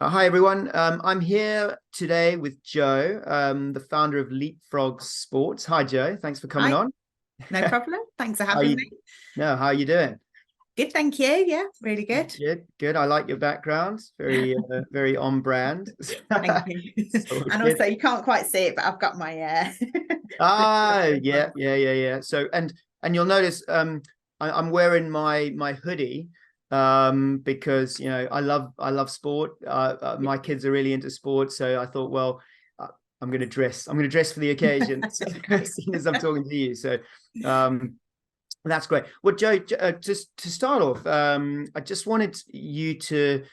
Hi, everyone. I'm here today with Jo, the founder of Leapfrog Sports. Hi, Jo. Thanks for coming Hi, on. no problem. Thanks for How are having you? me. No, how are you doing? Good, thank you. Yeah, really good. Good, good. I like your background. Very, very on brand. Thank you. So And good. also, you can't quite see it, but I've got my Ah, as yeah, well. yeah, yeah, yeah. So, and you'll notice, I'm wearing my hoodie, because I love sport. My kids are really into sport, so I thought, well, I'm going to dress. I'm going to dress for the occasion, as soon as I'm talking to you. So, um, that's great. Well, Jo, just to start off, I just wanted you to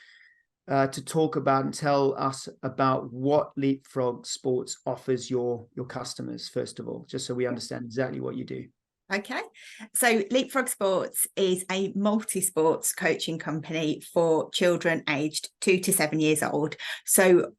talk about and tell us about what Leapfrog Sports offers your customers, first of all, just so we understand exactly what you do. Okay, so Leapfrog Sports is a multi-sports coaching company for children aged 2 to 7 years old. So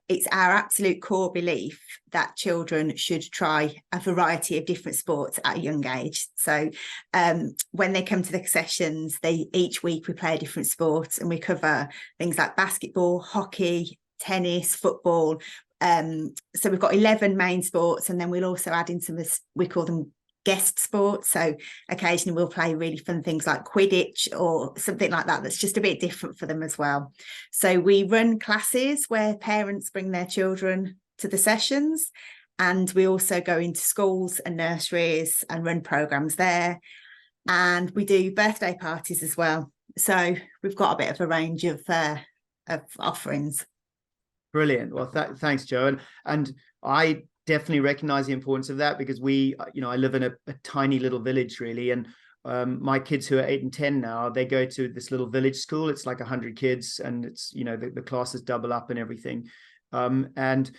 it's our absolute core belief that children should try a variety of different sports at a young age. So when they come to the sessions, each week we play a different sport, and we cover things like basketball, hockey, tennis, football. So we've got 11 main sports, and then we'll also add in some, we call them guest sports. So occasionally we'll play really fun things like Quidditch or something like that that's just a bit different for them as well. So we run classes where parents bring their children to the sessions, and we also go into schools and nurseries and run programs there, and we do birthday parties as well. So we've got a bit of a range of offerings. Brilliant. Well, thanks, Jo. And I definitely recognize the importance of that, because I live in a tiny little village, really. And my kids, who are 8 and 10 now, they go to this little village school. It's like 100 kids, and it's, the classes double up and everything. And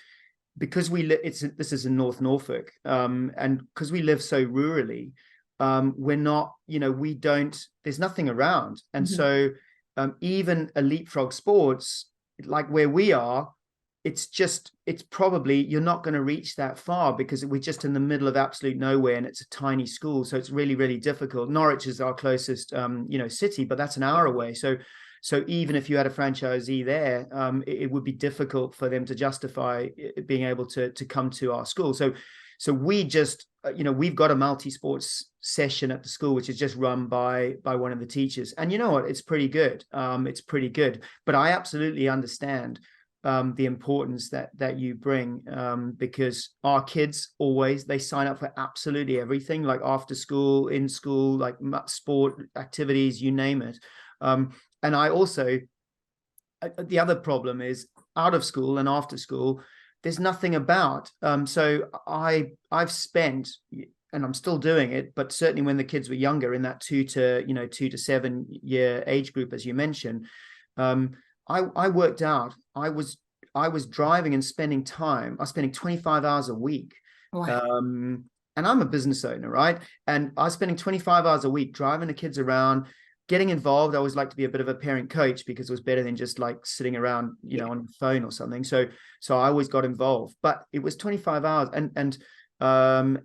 because this is in North Norfolk, and because we live so rurally, we're not, there's nothing around. And so even a Leapfrog Sports, like where we are, it's probably, you're not going to reach that far, because we're just in the middle of absolute nowhere, and it's a tiny school. So it's really, really difficult. Norwich is our closest, city, but that's an hour away. So even if you had a franchisee there, it would be difficult for them to justify being able to come to our school. So we just, we've got a multi-sports session at the school, which is just run by one of the teachers. And you know what? It's pretty good. It's pretty good. But I absolutely understand the importance that you bring, because our kids they sign up for absolutely everything, like after school, in school, like sport activities, you name it. And I also, the other problem is, out of school and after school, there's nothing about. So I've spent, and I'm still doing it, but certainly when the kids were younger, in that 2 to 7 year age group, as you mentioned, I worked out, I was driving and spending time. I was spending 25 hours a week. Wow. And I'm a business owner, right? And I was spending 25 hours a week driving the kids around, getting involved. I always like to be a bit of a parent coach, because it was better than just like sitting around, on your phone or something. So I always got involved, but it was 25 hours. And I've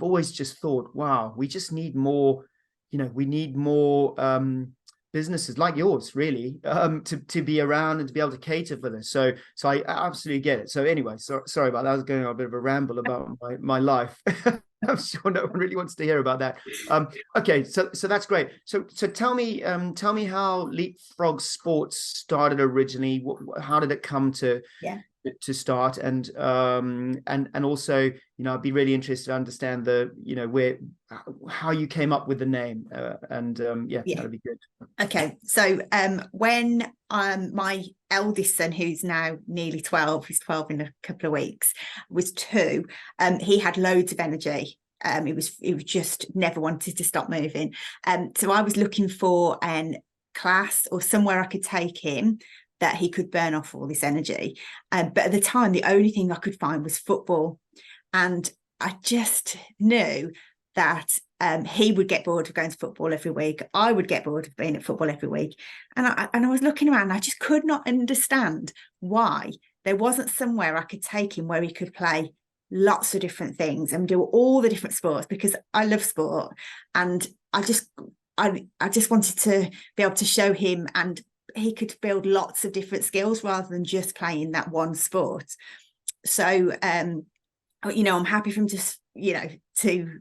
always just thought, wow, we just need more, we need more businesses like yours, really, to be around and to be able to cater for this. So I absolutely get it. So anyway, sorry about that. I was going on a bit of a ramble about my life. I'm sure no one really wants to hear about that. Okay, so that's great. So tell me how Leapfrog Sports started originally. How did it come to Yeah. start? And also, I'd be really interested to understand how you came up with the name. Yeah, Yeah. that'd be good. Okay, so when my eldest son, who's now nearly 12, he's 12 in a couple of weeks, was 2, he had loads of energy. He was just never wanted to stop moving. So I was looking for an class or somewhere I could take him that he could burn off all this energy. But at the time, the only thing I could find was football. And I just knew that he would get bored of going to football every week. I would get bored of being at football every week. And I was looking around, and I just could not understand why there wasn't somewhere I could take him where he could play lots of different things and do all the different sports, because I love sport. And I just wanted to be able to show him, and he could build lots of different skills rather than just playing that one sport. So I'm happy for him to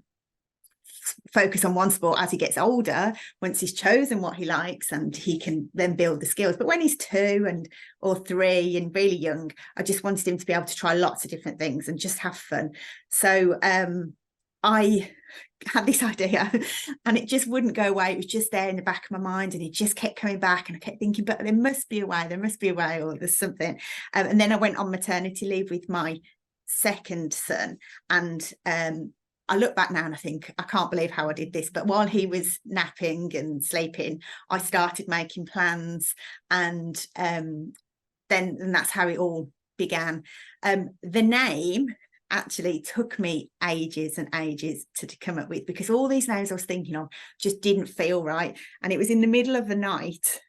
focus on one sport as he gets older, once he's chosen what he likes, and he can then build the skills. But when he's 2 or 3 and really young, I just wanted him to be able to try lots of different things and just have fun. So I had this idea and it just wouldn't go away. It was just there in the back of my mind, and it just kept coming back, and I kept thinking, but there must be a way, or there's something. And then I went on maternity leave with my second son, and I look back now and I think, I can't believe how I did this. But while he was napping and sleeping, I started making plans, and that's how it all began. The name actually took me ages and ages to come up with, because all these names I was thinking of just didn't feel right. And it was in the middle of the night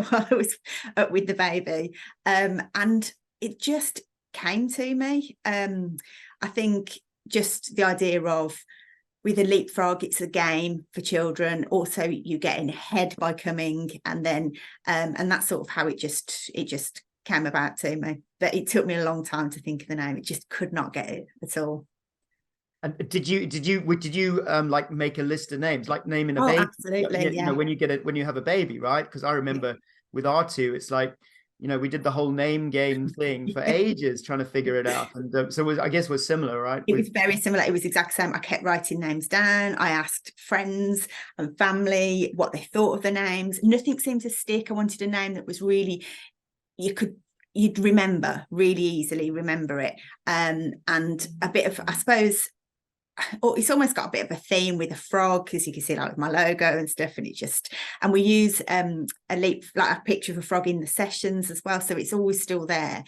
while I was up with the baby, and it just came to me. I think just the idea of, with a Leapfrog, it's a game for children. Also, you get in ahead by coming, and then and that's sort of how it just came about to me. But it took me a long time to think of the name. It just could not get it at all. And did you like make a list of names, like naming a baby? Absolutely, yeah. When you have a baby, right? Because I remember with our 2, it's like, we did the whole name game thing for ages trying to figure it out. And so I guess was similar, right? It was very similar. It was exact same. I kept writing names down. I asked friends and family what they thought of the names. Nothing seemed to stick. I wanted a name that was really, you'd remember, really easily remember it. And a bit of, I suppose, it's almost got a bit of a theme with a frog, as you can see, like with my logo and stuff. And we use a picture of a frog in the sessions as well, so it's always still there.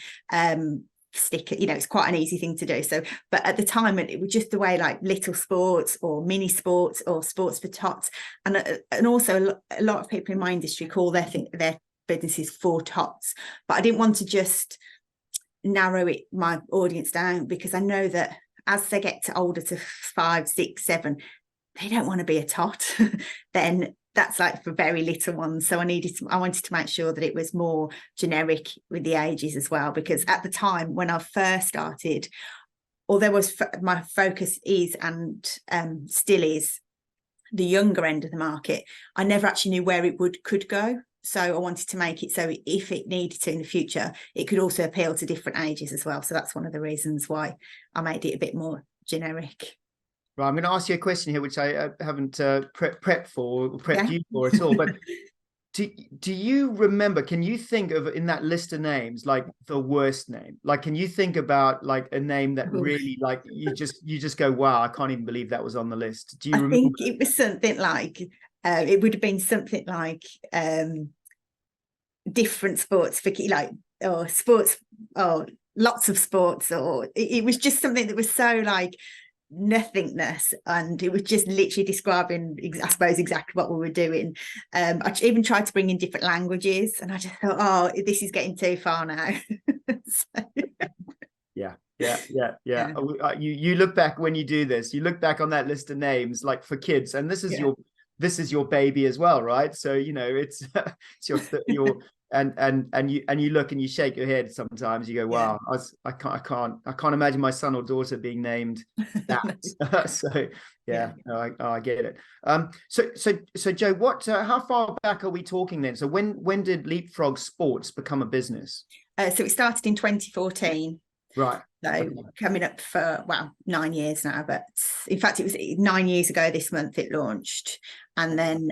Stick it, it's quite an easy thing to do. So, but at the time, it was just the way, like little sports or mini sports or sports for tots, and also a lot of people in my industry call their businesses for tots. But I didn't want to just narrow my audience down, because I know that as they get older, to 5, 6, 7, they don't want to be a tot. Then that's like for very little ones. So I wanted to make sure that it was more generic with the ages as well, because at the time when I first started, although my focus is and still is the younger end of the market, I never actually knew where it could go. So I wanted to make it so if it needed to in the future, it could also appeal to different ages as well. So that's one of the reasons why I made it a bit more generic. Right, I'm going to ask you a question here, which I haven't prepped you for at all. But do you remember? Can you think of, in that list of names, like the worst name? Like, can you think about like a name that really, like, you just go, wow, I can't even believe that was on the list? Do you remember? I think it was something like. It would have been something like different sports for like, or sports, or lots of sports, or it was just something that was so like nothingness, and it was just literally describing, I suppose, exactly what we were doing. I even tried to bring in different languages, and I just thought, oh, this is getting too far now. So. Yeah. You look back when you do this, you look back on that list of names, like for kids, and this is your baby as well, right? So it's your and you look and you shake your head sometimes. You go, wow, I can't imagine my son or daughter being named that. So I get it. So Jo, how far back are we talking then? So when did Leapfrog Sports become a business? So it started in 2014. Right. So coming up for 9 years now, but in fact it was 9 years ago this month it launched, and then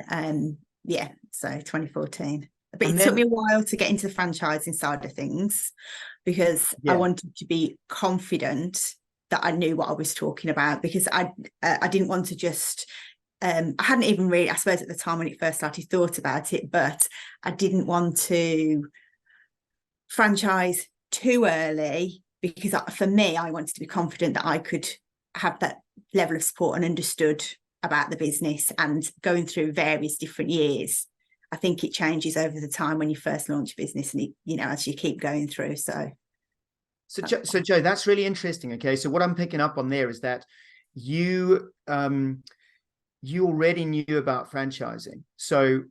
so 2014. But it took me a while to get into the franchising side of things, because I wanted to be confident that I knew what I was talking about, because I didn't want to just I hadn't even really, I suppose at the time when it first started, thought about it, but I didn't want to franchise too early, because for me, I wanted to be confident that I could have that level of support and understood about the business. And going through various different years, I think it changes over the time when you first launch a business, and as you keep going through. So Jo, that's really interesting. Okay, so what I'm picking up on there is that you you already knew about franchising. So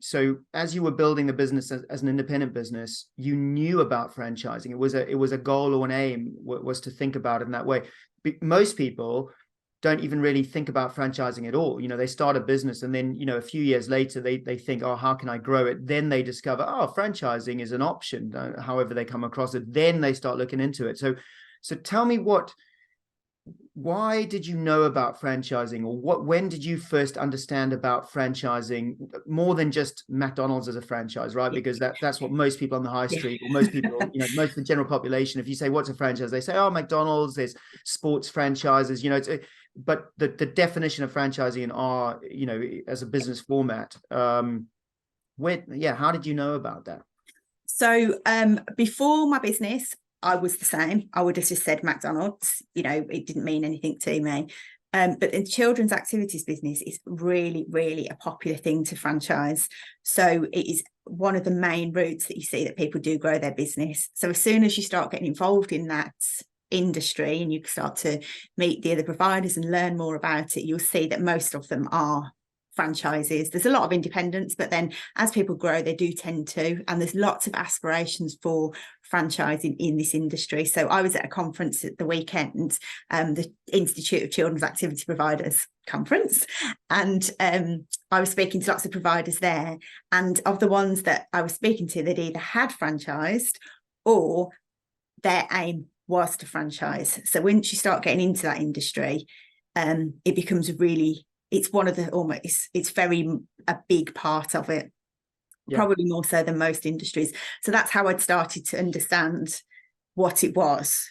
as you were building the business as an independent business, you knew about franchising. It was a goal or an aim was to think about it in that way. Most people don't even really think about franchising at all. They start a business and then, a few years later, they think, oh, how can I grow it? Then they discover, oh, franchising is an option, however they come across it. Then they start looking into it. So tell me why did you know about franchising, or when did you first understand about franchising more than just McDonald's as a franchise, right? Because that's what most people on the high street, or most people, most of the general population, if you say, what's a franchise? They say, oh, McDonald's, there's sports franchises, but the definition of franchising in our, as a business format, how did you know about that? So before my business, I was the same. I would have just said McDonald's, it didn't mean anything to me. But in children's activities business, it's really, really a popular thing to franchise. So it is one of the main routes that you see that people do grow their business. So as soon as you start getting involved in that industry and you start to meet the other providers and learn more about it, you'll see that most of them are franchises. There's a lot of independents, but then as people grow, they do tend to, and there's lots of aspirations for franchising in this industry. So I was at a conference at the weekend, the Institute of Children's Activity Providers conference, and I was speaking to lots of providers there, and of the ones that I was speaking to, they'd either had franchised or their aim was to franchise. So once you start getting into that industry, it becomes really, it's one of the it's very a big part of it, probably more so than most industries. So that's how I'd started to understand what it was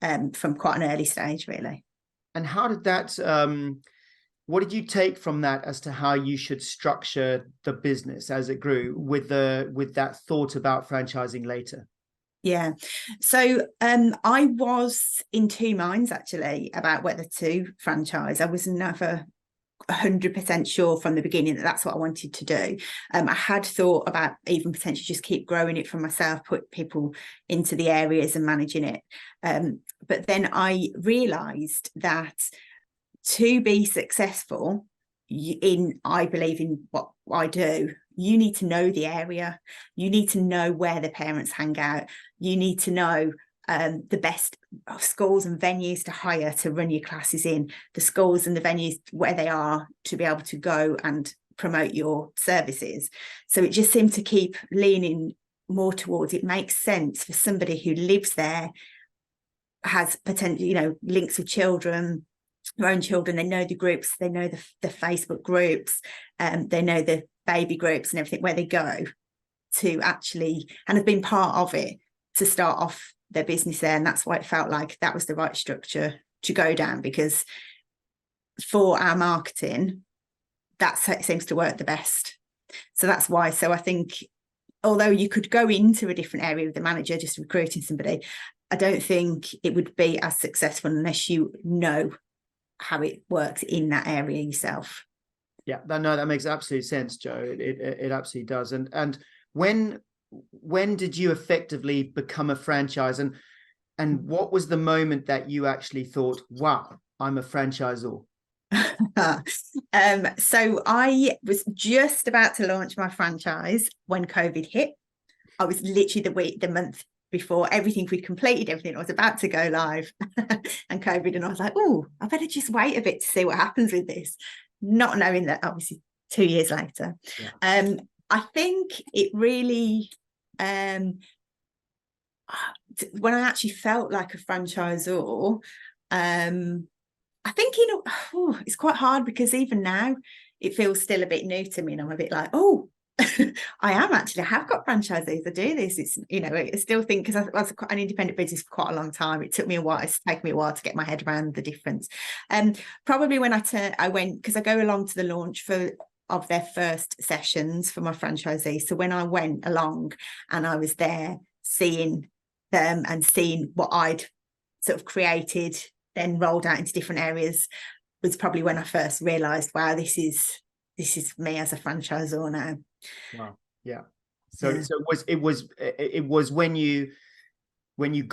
from quite an early stage, really. And how did that, what did you take from that as to how you should structure the business as it grew with that thought about franchising later? Yeah. So I was in two minds, actually, about whether to franchise. I was never 100% sure from the beginning that that's what I wanted to do. I had thought about even potentially just keep growing it for myself, put people into the areas and managing it. But then I realised that to be successful I believe in what I do, you need to know the area. You need to know where the parents hang out. You need to know the best schools and venues to hire to run your classes in, the schools and the venues where they are to be able to go and promote your services. So it just seemed to keep leaning more towards, it makes sense for somebody who lives there, has potential, links with children, their own children, they know the groups, they know the Facebook groups, they know the baby groups and everything, where they go to actually, and have been part of it to start off their business there. And that's why it felt like that was the right structure to go down, because for our marketing, that seems to work the best. So that's why. So I think although you could go into a different area with the manager, just recruiting somebody, I don't think it would be as successful unless you know how it works in that area yourself. Yeah, that makes absolute sense, Jo. It absolutely does. And when did you effectively become a franchise, and what was the moment that you actually thought, wow, I'm a franchisor? So I was just about to launch my franchise when COVID hit. I was literally the month before everything, we'd completed everything, I was about to go live and COVID, and I was like, oh, I better just wait a bit to see what happens with this, not knowing that obviously 2 years later. I think it really when I actually felt like a franchisor, I think it's quite hard, because even now it feels still a bit new to me, and I'm a bit like, oh, I have got franchisees, I do this. It's, I still think, because I was an independent business for quite a long time, it's taken me a while to get my head around the difference. Probably when I went, because I go along to the launch of their first sessions for my franchisees. So when I went along and I was there seeing them and seeing what I'd sort of created, then rolled out into different areas, was probably when I first realised, wow, this is me as a franchisor now. Wow. Yeah. So it was when you when you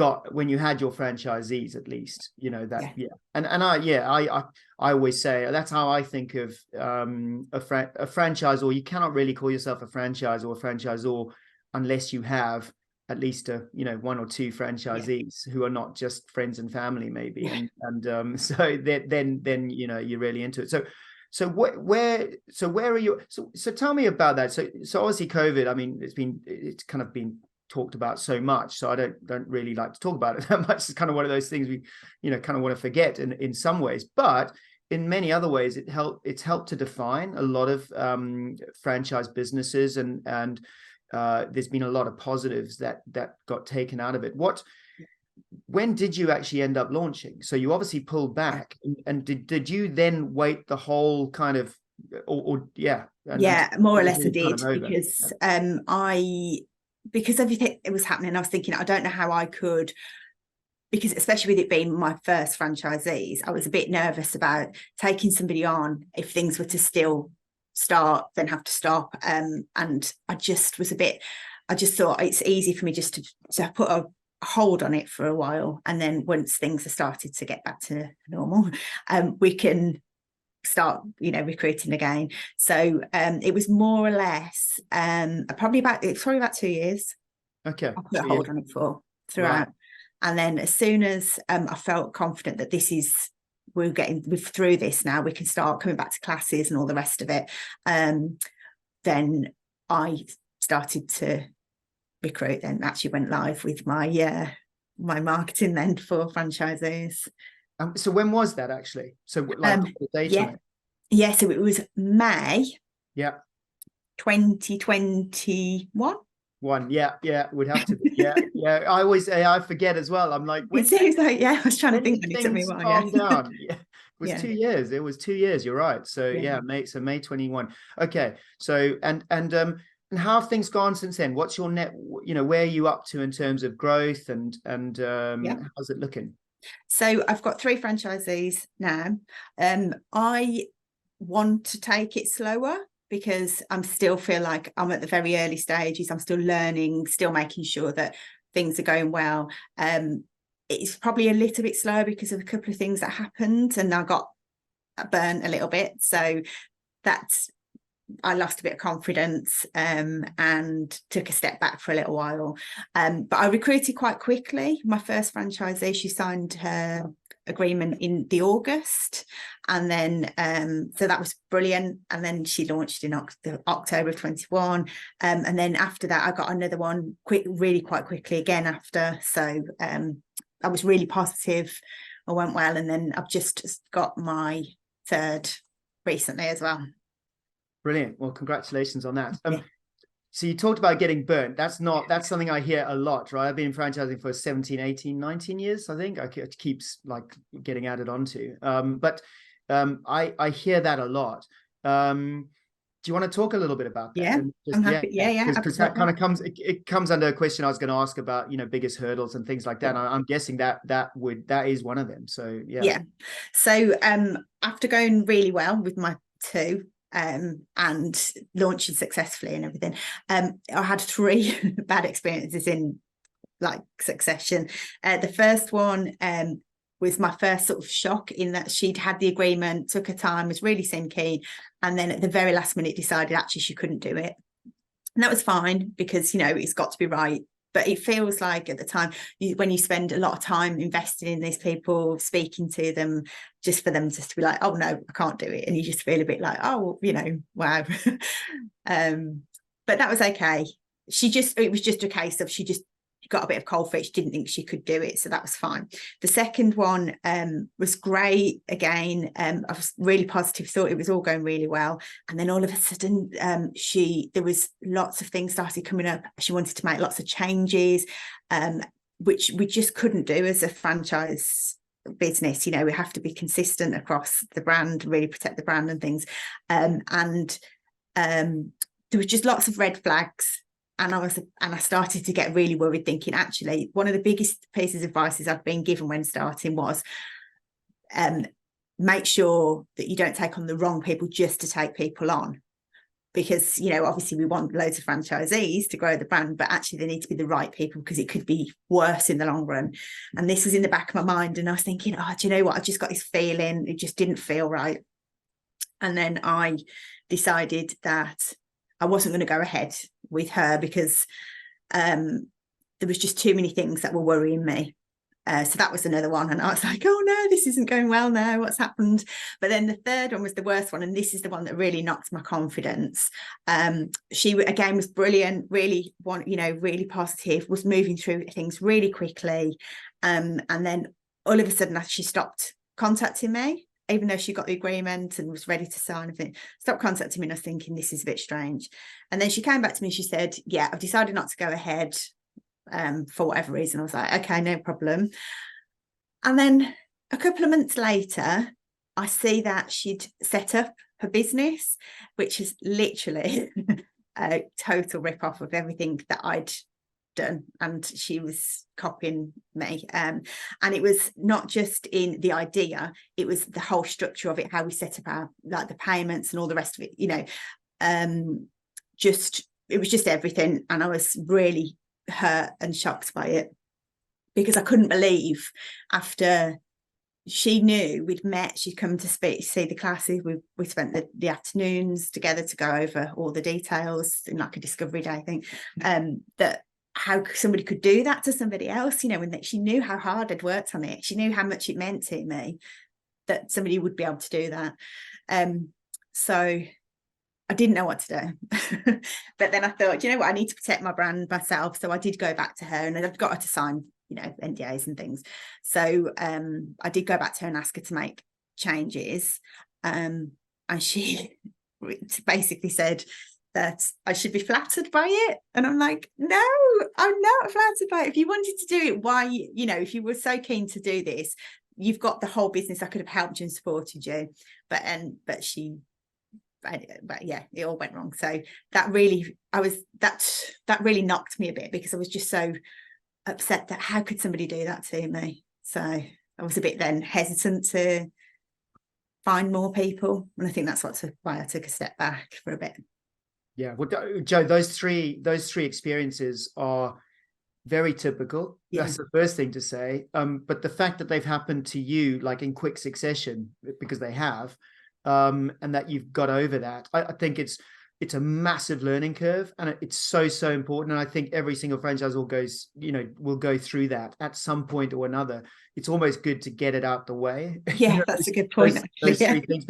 had your franchisees, at least, you know, that, and I always say that's how I think of a franchisor. You cannot really call yourself a franchise or a franchisor unless you have at least one or two franchisees who are not just friends and family, maybe, and so then you're really into it. So where are you? So tell me about that. So obviously COVID, I mean, it's kind of been talked about so much, so I don't really like to talk about it that much. It's kind of one of those things we kind of want to forget in some ways, but in many other ways it's helped to define a lot of franchise businesses, and there's been a lot of positives that got taken out of it. When did you actually end up launching? So you obviously pulled back, and did you then wait the whole kind of more or less I did, because because everything it was happening, I was thinking, I don't know how I could, because especially with it being my first franchisees, I was a bit nervous about taking somebody on if things were to still start, then have to stop. And I just thought it's easy for me just to put a hold on it for a while, and then once things have started to get back to normal, we can start recruiting again. So it was more or less probably about 2 years. Okay, I put a hold on it for throughout, and then as soon as I felt confident that we're through this now, we can start coming back to classes and all the rest of it, then I started to recruit, then actually went live with my marketing then for franchisees. So when was that actually? So like the date on it? So it was May 2021. Would have to be. I forget as well. I'm like, it seems like I was trying to think when it took me a while. Calm down. It was 2 years. It was 2 years, you're right. So May 21. Okay, so and how have things gone since then? What's your net, where are you up to in terms of growth, and how's it looking? So I've got 3 franchisees now. I want to take it slower because I still feel like I'm at the very early stages. I'm still learning, still making sure that things are going well. It's probably a little bit slower because of a couple of things that happened, and I got burnt a little bit. So I lost a bit of confidence and took a step back for a little while. But I recruited quite quickly. My first franchisee, she signed her agreement in the August, and then so that was brilliant. And then she launched in October of 21, and then after that I got another one really quite quickly again after. So I was really positive. I went well, and then I've just got my third recently as well. Brilliant. Well, congratulations on that. So you talked about getting burnt. That's something I hear a lot, right? I've been franchising for 17, 18, 19 years, I think. It keeps like getting added onto. But I hear that a lot. Do you want to talk a little bit about that? Yeah, I'm happy. Because that kind of comes under a question I was going to ask about, biggest hurdles and things like that. I'm guessing that is one of them. So yeah. So after going really well with my 2, and launching successfully and everything, I had 3 bad experiences in like succession. The first one was my first sort of shock, in that she'd had the agreement, took her time, was really keen, and then at the very last minute decided actually she couldn't do it. And that was fine, because it's got to be right. But it feels like at the time, when you spend a lot of time investing in these people, speaking to them, just for them just to be like, oh no, I can't do it, and you just feel a bit like, oh, wow. But that was okay. It was just a case of she just got a bit of cold feet. She didn't think she could do it, so that was fine. The second one was great again. I was really positive, thought it was all going really well, and then all of a sudden there was lots of things started coming up. She wanted to make lots of changes, which we just couldn't do as a franchise business. We have to be consistent across the brand, really protect the brand and things, and there was just lots of red flags. And I started to get really worried, thinking, actually, one of the biggest pieces of advice I've been given when starting was make sure that you don't take on the wrong people just to take people on. because, you know, obviously we want loads of franchisees to grow the brand, but actually they need to be the right people because it could be worse in the long run. And this was in the back of my mind. And I was thinking, oh, do you know what? I just got this feeling. It just didn't feel right. And then I decided that I wasn't going to go ahead with her because there was just too many things that were worrying me. So that was another one. And I was like, oh no, this isn't going well now. What's happened? But then the third one was the worst one. And this is the one that really knocked my confidence. She, again, was brilliant, really, really positive, was moving through things really quickly. And then all of a sudden, she stopped contacting me, even though she got the agreement and was ready to sign everything. Stopped contacting me. And I was thinking, this is a bit strange. And then she came back to me and she said, yeah, I've decided not to go ahead. For whatever reason. I was like, okay, no problem. And then a couple of months later, I see that she'd set up her business, which is literally a total rip-off of everything that I'd done, and she was copying me. And it was not just in the idea, it was the whole structure of it, how we set up our, like, the payments and all the rest of it, you know. It was just everything. And I was really hurt and shocked by it, because I couldn't believe, after she knew we'd met, she'd come to see the classes, we spent the afternoons together to go over all the details in like a discovery day thing, that how somebody could do that to somebody else, you know, and that she knew how hard I'd worked on it. She knew how much it meant to me that somebody would be able to do that. So I didn't know what to do. But then I thought, you know what, I need to protect my brand myself. So I did go back to her, and I've got her to sign, you know, NDAs and things. So I did go back to her and ask her to make changes. And she basically said that I should be flattered by it. And I'm like, no, I'm not flattered by it. If you wanted to do it, why, you know, if you were so keen to do this, you've got the whole business. I could have helped you and supported you. But yeah, it all went wrong. So that really knocked me a bit, because I was just so upset that how could somebody do that to me. So I was a bit then hesitant to find more people, and I think that's why I took a step back for a bit. Yeah, well, Jo, those three experiences are very typical. Yeah. That's the first thing to say. But the fact that they've happened to you like in quick succession, because they have, and that you've got over that, I think it's a massive learning curve, and it's so important. And I think every single franchisor will go through that at some point or another. It's almost good to get it out the way. Yeah, that's a good point. Those three things,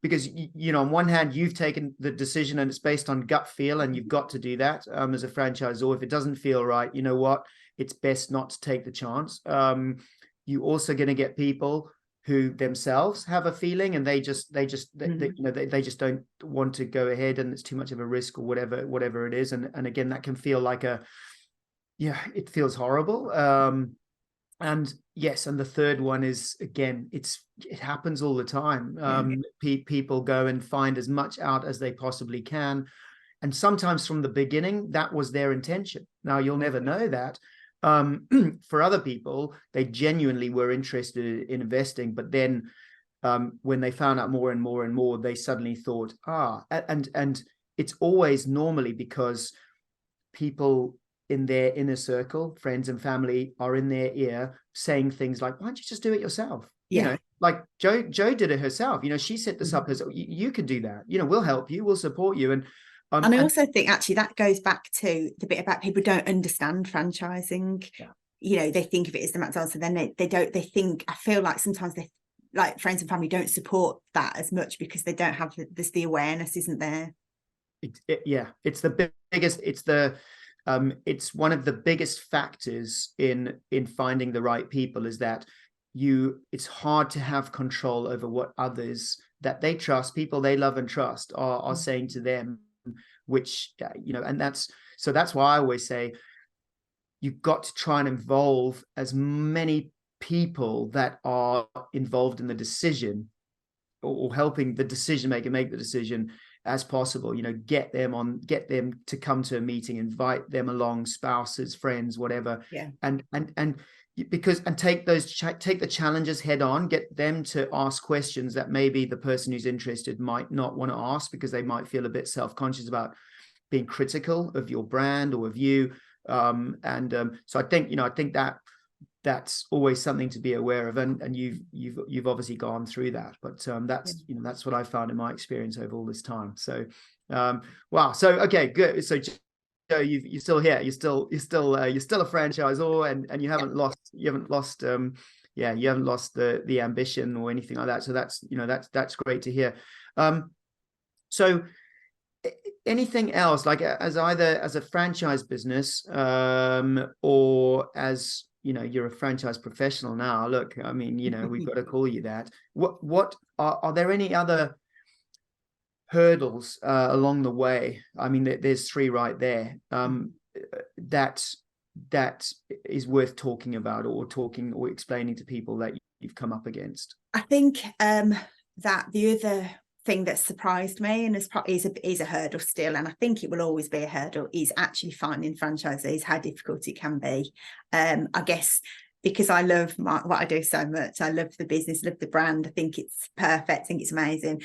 because you know, on one hand, you've taken the decision and it's based on gut feel, and you've got to do that as a franchisor. If it doesn't feel right, you know what, it's best not to take the chance. You're also going to get people who themselves have a feeling, and they just don't want to go ahead, and it's too much of a risk, or whatever it is. And again, that can feel like it feels horrible. And yes, and the third one is, again, it happens all the time. People go and find as much out as they possibly can, and sometimes from the beginning that was their intention. Now, you'll never know that. For other people, they genuinely were interested in investing, but then when they found out more and more and more, they suddenly thought, and it's always normally because people in their inner circle, friends and family, are in their ear saying things like, why don't you just do it yourself? Yeah. You know, like Jo did it herself. You know, she set this up as, you can do that. You know, we'll help you, we'll support you. And I also think actually that goes back to the bit about people don't understand franchising. Yeah. You know, they think of it as the McDonald's, and then they think, I feel like sometimes they, like, friends and family don't support that as much because they don't have the awareness isn't there. It's the biggest, it's one of the biggest factors in finding the right people, is that it's hard to have control over what others that they trust, people they love and trust, are saying to them, which, you know, and that's why I always say you've got to try and involve as many people that are involved in the decision, or helping the decision maker make the decision, as possible. You know, get them to come to a meeting, invite them along, spouses, friends, whatever. Yeah. And because and take the challenges head on, get them to ask questions that maybe the person who's interested might not want to ask, because they might feel a bit self-conscious about being critical of your brand or of you. So I think that's always something to be aware of, and you've obviously gone through that, but that's what I found in my experience over all this time. So wow. So okay, good. So Joe, you're still here. You're still a franchisor, and you haven't lost the ambition or anything like that. So that's great to hear. So anything else, like either as a franchise business, or as you're a franchise professional now. Look, I mean, we've got to call you that. What are there any other hurdles along the way? I mean, there's three right there, that is worth talking about, or explaining to people that you've come up against. I think that the other thing that surprised me, and is a hurdle still, and I think it will always be a hurdle, is actually finding franchisees, how difficult it can be. I guess because I love what I do so much. I love the business, love the brand. I think it's perfect. I think it's amazing.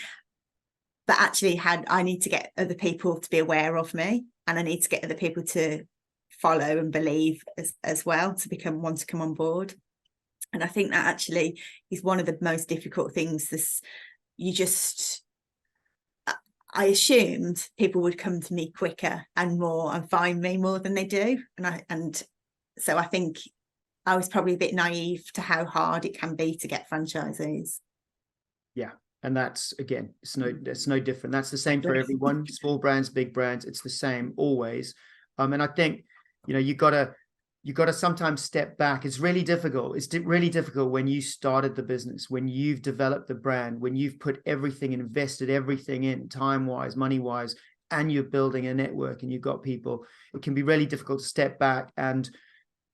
But actually, I need to get other people to be aware of me, and I need to get other people to follow and believe as well, to want to come on board. And I think that actually is one of the most difficult things. I assumed people would come to me quicker and more and find me more than they do. And so I think I was probably a bit naive to how hard it can be to get franchisees. Yeah. And that's, again, it's no different. That's the same for everyone. Small brands, big brands, it's the same always. And I think, you got to sometimes step back. It's really difficult. It's really difficult when you started the business, when you've developed the brand, when you've put everything and invested everything in, time-wise, money-wise, and you're building a network and you've got people. It can be really difficult to step back and,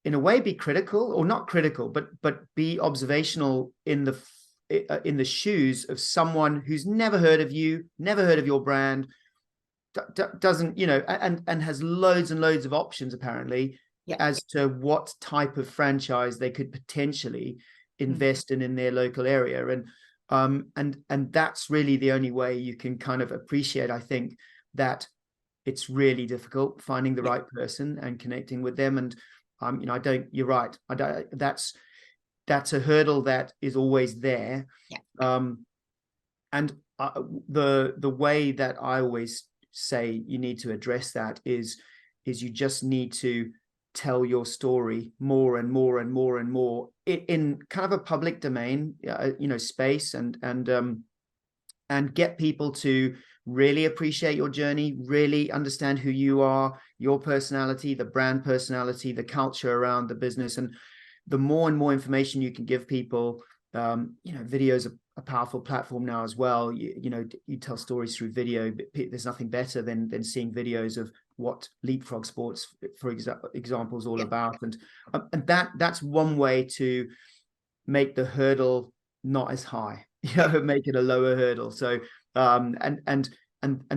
in a way, be critical, or not critical, but be observational in the shoes of someone who's never heard of you, never heard of your brand, doesn't, and has loads and loads of options apparently, as to what type of franchise they could potentially invest in their local area. And that's really the only way you can kind of appreciate, I think, that it's really difficult finding the right person and connecting with them. And you're right. That's a hurdle that is always there. And the way that I always say you need to address that is you just need to tell your story more and more and more and more in kind of a public domain, space, and get people to really appreciate your journey, really understand who you are, your personality, the brand personality, the culture around the business. And the more and more information you can give people, video is a powerful platform now as well. You tell stories through video, but there's nothing better than seeing videos of what Leapfrog Sports, for example, is all about. And that's one way to make the hurdle not as high, make it a lower hurdle. So and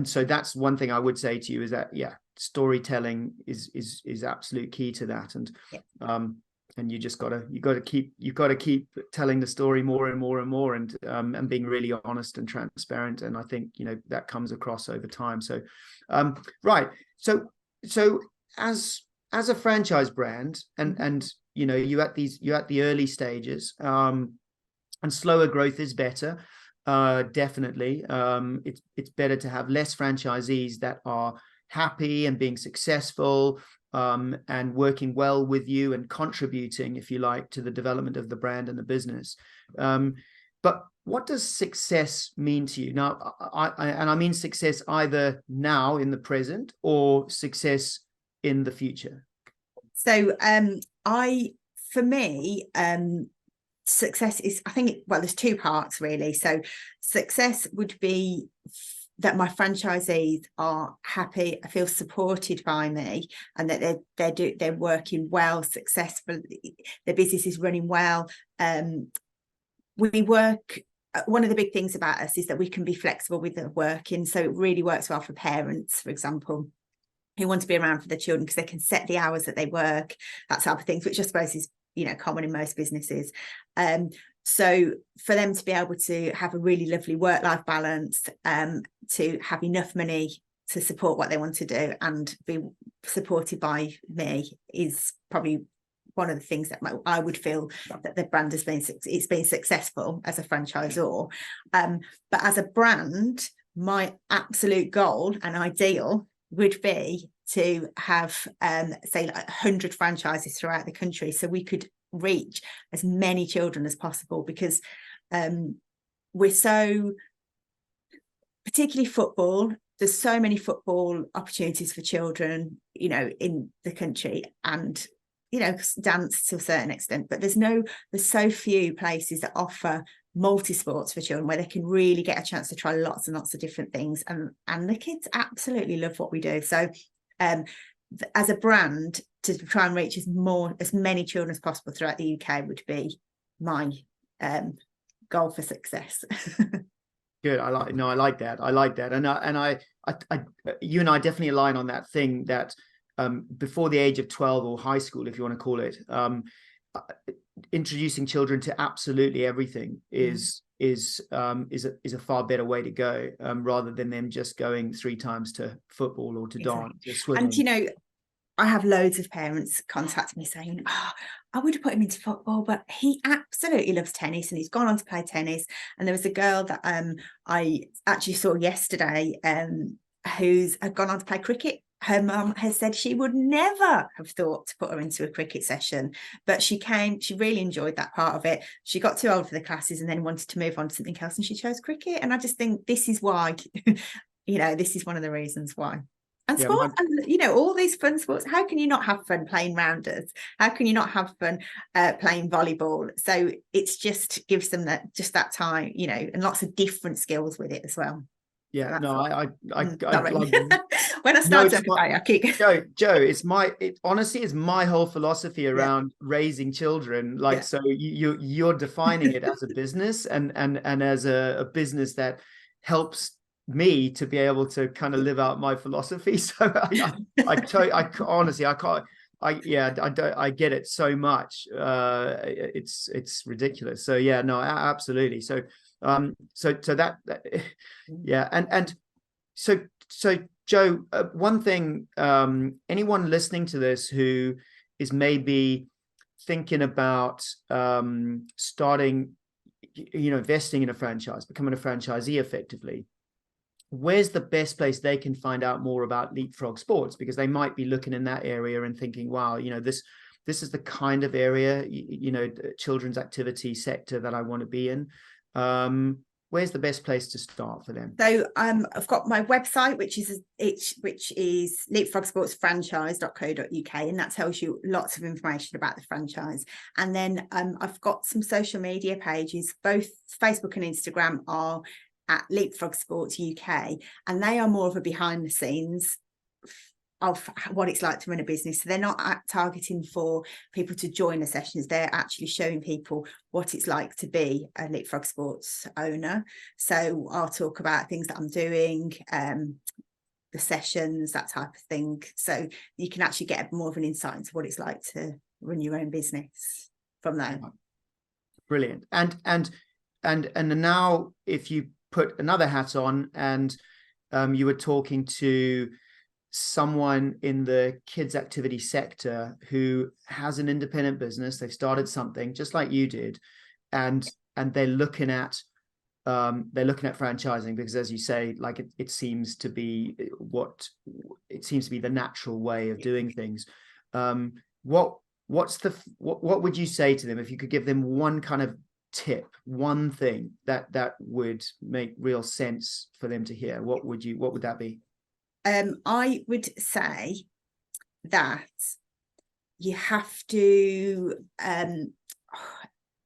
so that's one thing I would say to you, is that storytelling is absolute key to that. And you just gotta keep telling the story more and more and more, and being really honest and transparent. And I think that comes across over time. So right. So as a franchise brand, and you're at the early stages, and slower growth is better. Definitely. It's better to have less franchisees that are happy and being successful, and working well with you and contributing, if you like, to the development of the brand and the business. But what does success mean to you now? I mean success either now in the present, or success in the future. So for me, success is, I think, there's two parts really. So success would be that my franchisees are happy, I feel supported by me, and that they're working well, successfully, their business is running well. We work. One of the big things about us is that we can be flexible with the working, so it really works well for parents, for example, who want to be around for their children because they can set the hours that they work, that type of things, which I suppose is common in most businesses. So for them to be able to have a really lovely work-life balance, to have enough money to support what they want to do and be supported by me, is probably one of the things that I would feel that the brand has been successful as a franchisor. But as a brand, my absolute goal and ideal would be to have say like 100 franchises throughout the country, so we could reach as many children as possible, because we're so, particularly football, there's so many football opportunities for children in the country, and dance to a certain extent, but there's so few places that offer multi-sports for children where they can really get a chance to try lots and lots of different things, and the kids absolutely love what we do. So as a brand, to try and reach as many children as possible throughout the UK would be my goal for success. Good. I like that. And I you and I definitely align on that thing that before the age of 12, or high school, if you want to call it, introducing children to absolutely everything is a far better way to go, rather than them just going 3 times to football or to dance or swimming. And I have loads of parents contact me saying, I would have put him into football, but he absolutely loves tennis and he's gone on to play tennis. And there was a girl that I actually saw yesterday who's had gone on to play cricket. Her mum has said she would never have thought to put her into a cricket session, but she really enjoyed that part of it. She got too old for the classes and then wanted to move on to something else, and she chose cricket. And I just think this is why, this is one of the reasons why. And sport, and all these fun sports, how can you not have fun playing rounders? How can you not have fun playing volleyball? So it's just gives them that time, and lots of different skills with it as well. Yeah, so I when I start I keep Jo, honestly is my whole philosophy around raising children. So you're defining it as a business and as a business that helps me to be able to kind of live out my philosophy. So I honestly, I can't. I get it so much. It's ridiculous. So yeah, no, absolutely. So that yeah, and so Jo, one thing, anyone listening to this who is maybe thinking about starting, investing in a franchise, becoming a franchisee effectively, where's the best place they can find out more about Leapfrog Sports? Because they might be looking in that area and thinking, wow, this is the kind of area, children's activity sector that I want to be in. Where's the best place to start for them? So I've got my website, which is leapfrogsportsfranchise.co.uk, and that tells you lots of information about the franchise. And then I've got some social media pages. Both Facebook and Instagram are at Leapfrog Sports UK, and they are more of a behind the scenes of what it's like to run a business. So they're not targeting for people to join the sessions, they're actually showing people what it's like to be a Leapfrog Sports owner. So I'll talk about things that I'm doing, the sessions, that type of thing, so you can actually get more of an insight into what it's like to run your own business from there. Brilliant. And now, if you put another hat on and you were talking to someone in the kids activity sector who has an independent business, they've started something just like you did, and they're looking at franchising, because as you say, like it seems to be the natural way of doing things. What would you say to them if you could give them one kind of tip, one thing that would make real sense for them to hear? What would that be? I would say that you have to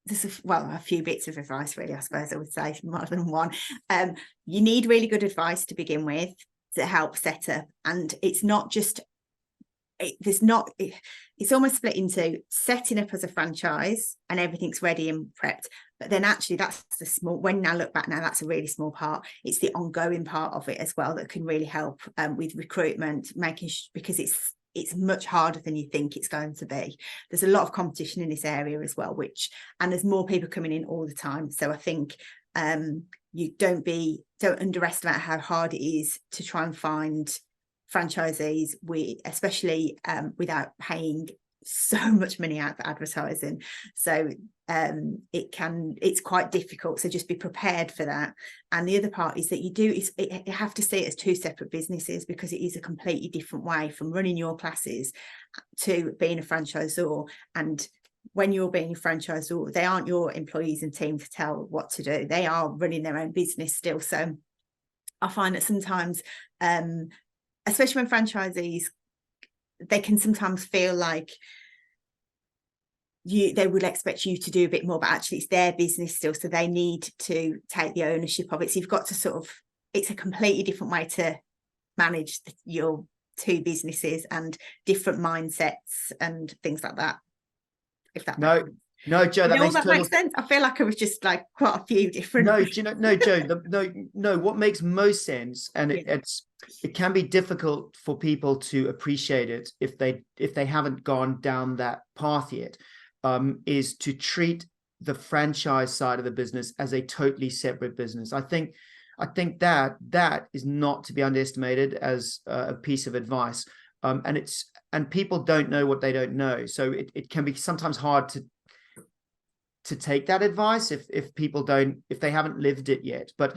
there's a few bits of advice, really, I suppose I would say, more than one. You need really good advice to begin with to help set up, and it's not just it's almost split into setting up as a franchise and everything's ready and prepped, but then actually that's the small, when I look back now, that's a really small part. It's the ongoing part of it as well that can really help with recruitment, because it's it's much harder than you think it's going to be. There's a lot of competition in this area as well, and there's more people coming in all the time. So I think you don't underestimate how hard it is to try and find franchisees, especially without paying so much money out for advertising. So it's quite difficult, so just be prepared for that. And the other part is that you have to see it as two separate businesses, because it is a completely different way from running your classes to being a franchisor. And when you're being a franchisor, they aren't your employees and team to tell what to do. They are running their own business still. So I find that sometimes, especially when franchisees, they can sometimes feel like they would expect you to do a bit more, but actually it's their business still, so they need to take the ownership of it. So you've got to it's a completely different way to manage your two businesses, and different mindsets and things like that. If that makes sense. No, Jo, that makes sense. I feel like it was just like quite a few different. No, Jo, what makes most sense, and it can be difficult for people to appreciate it if they haven't gone down that path yet, is to treat the franchise side of the business as a totally separate business. I think that is not to be underestimated as a piece of advice, and people don't know what they don't know, so it can be sometimes hard to take that advice if they haven't lived it yet. But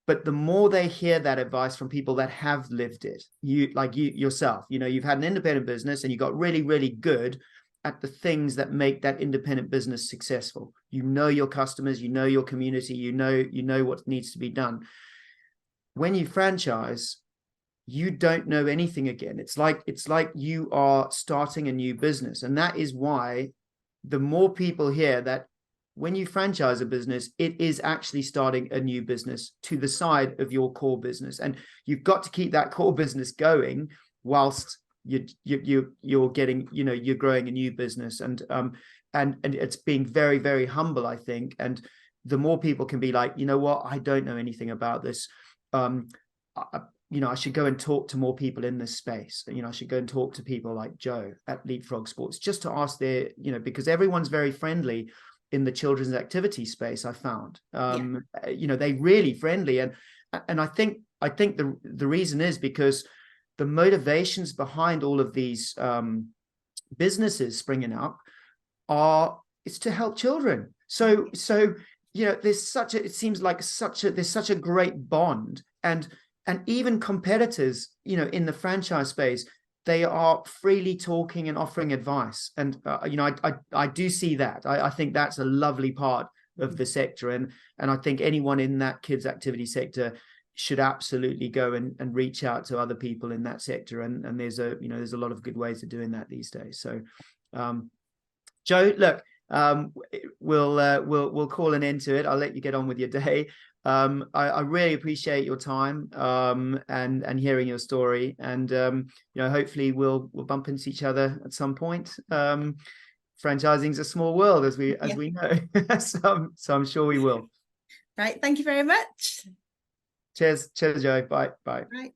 the more they hear that advice from people that have lived it, you yourself, you've had an independent business and you got really, really good at the things that make that independent business successful. You know your customers, you know your community, you know what needs to be done. When you franchise, you don't know anything again. It's like you are starting a new business. And that is why the more people hear that when you franchise a business, it is actually starting a new business to the side of your core business. And you've got to keep that core business going whilst you're getting, you're growing a new business. And it's being very, very humble, I think. And the more people can be like, you know what, I don't know anything about this. I should go and talk to more people in this space. I should go and talk to people like Jo at Leapfrog Sports, just to ask because everyone's very friendly in the children's activity space. I found, they really friendly. And I think the reason is because the motivations behind all of these businesses springing up it's to help children. So there's such a great bond, and even competitors, in the franchise space, they are freely talking and offering advice. And, I do see that. I think that's a lovely part of the sector. And I think anyone in that kids activity sector should absolutely go and reach out to other people in that sector. And there's a lot of good ways of doing that these days. So, Jo, look, we'll call an end to it. I'll let you get on with your day. I really appreciate your time and hearing your story, and hopefully we'll bump into each other at some point. Franchising is a small world, as we know. so I'm sure we will. Right, thank you very much. Cheers, Jo. Bye. Right.